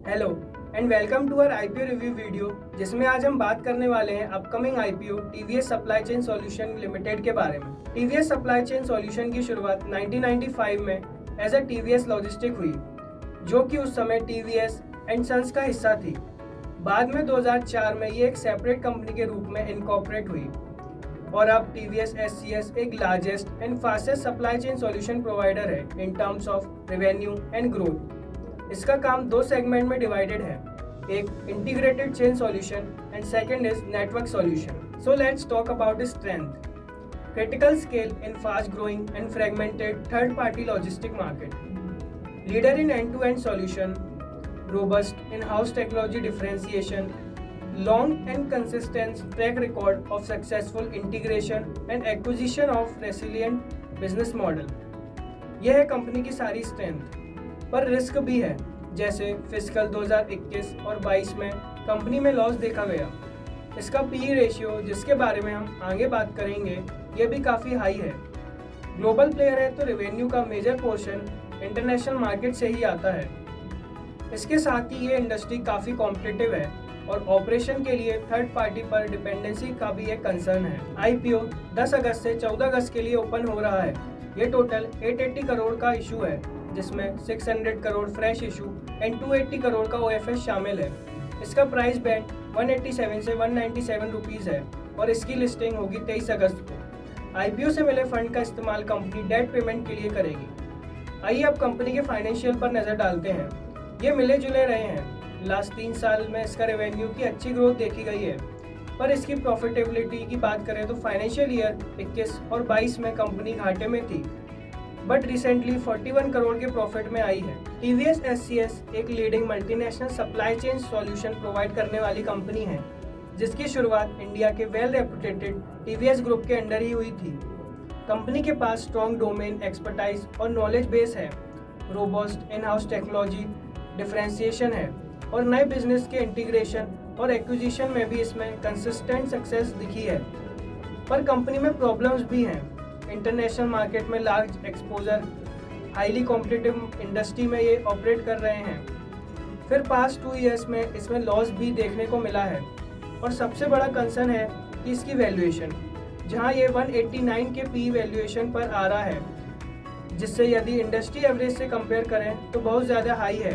Hello and welcome to our IPO review video, जिसमें आज हम बात करने वाले हैं upcoming IPO TVS supply chain solution limited के बारे में। टीवीएस सप्लाई चेन सॉल्यूशन की शुरुआत 1995 में एज अ टीवीएस लॉजिस्टिक हुई, जो कि उस समय टीवीएस एंड सन्स का हिस्सा थी। बाद में 2004 में ये एक सेपरेट कंपनी के रूप में इनकॉर्पोरेट हुई और अब टीवीएस एससीएस एक largest and fastest supply chain solution provider है in terms of revenue and growth. इसका काम दो सेगमेंट में डिवाइडेड है, एक integrated chain solution and second is network solution. So let's talk about its strength. Critical scale in fast growing and fragmented third party logistic market, leader in end to end solution, robust in-house technology differentiation, long and consistent track record of successful integration and acquisition of resilient business model। यह है company की सारी strength, पर risk भी है। जैसे fiscal 2021 और 22 में कंपनी में लॉस देखा गया। इसका पी रेशियो, जिसके बारे में हम आगे बात करेंगे, ये भी काफ़ी हाई है। ग्लोबल प्लेयर है तो रेवेन्यू का मेजर पोर्शन इंटरनेशनल मार्केट से ही आता है। इसके साथ ही ये इंडस्ट्री काफ़ी कॉम्पिटिटिव है और ऑपरेशन के लिए थर्ड पार्टी पर डिपेंडेंसी का भी एक कंसर्न है। आईपीओ 10 अगस्त से 14 अगस्त के लिए ओपन हो रहा है। ये टोटल 880 करोड़ का इशू है, जिसमें 600 crore fresh issue and 280 crore का ओएफएस शामिल है। इसका प्राइस बैंड 187 से 197 रुपीज़ है और इसकी लिस्टिंग होगी 23 अगस्त को। आईपीओ से मिले फंड का इस्तेमाल कंपनी डेट पेमेंट के लिए करेगी। आइए अब कंपनी के फाइनेंशियल पर नज़र डालते हैं। ये मिले जुले रहे हैं। लास्ट 3 साल में इसका रेवेन्यू की अच्छी ग्रोथ देखी गई है, पर इसकी प्रॉफिटेबिलिटी की बात करें तो फाइनेंशियल ईयर 21 और 22 में कंपनी घाटे में थी, बट रिसेंटली 41 करोड़ के प्रॉफिट में आई है। टीवीएस एससीएस एक leading multinational supply chain solution provide करने वाली कंपनी है, जिसकी शुरुआत इंडिया के वेल रेपुटेटेड टीवीएस ग्रुप के अंडर ही हुई थी। कंपनी के पास स्ट्रॉन्ग डोमेन एक्सपर्टाइज और नॉलेज बेस है, robust in house technology differentiation है और नए बिजनेस के इंटीग्रेशन और एक्विजिशन में भी इसमें कंसिस्टेंट सक्सेस दिखी है। पर कंपनी में प्रॉब्लम्स भी हैं। इंटरनेशनल मार्केट में large exposure, highly competitive industry में ये ऑपरेट कर रहे हैं। फिर पास्ट 2 इयर्स में इसमें लॉस भी देखने को मिला है और सबसे बड़ा कंसर्न है कि इसकी वैल्यूएशन, जहां ये 189 के पी वैल्यूएशन पर आ रहा है, जिससे यदि इंडस्ट्री एवरेज से कंपेयर करें तो बहुत ज़्यादा हाई है।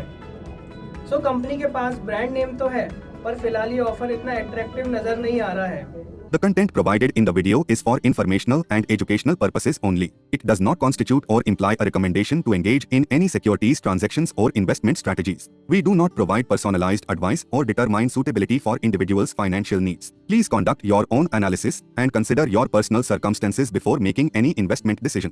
सो कंपनी के पास ब्रांड नेम तो है, पर फिलहाल ये ऑफर इतना अट्रैक्टिव नजर नहीं आ रहा है। The content provided in the video is for informational and educational purposes only. It does not constitute or imply a recommendation to engage in any securities transactions or investment strategies. We do not provide personalized advice or determine suitability for individuals' financial needs. Please conduct your own analysis and consider your personal circumstances before making any investment decisions.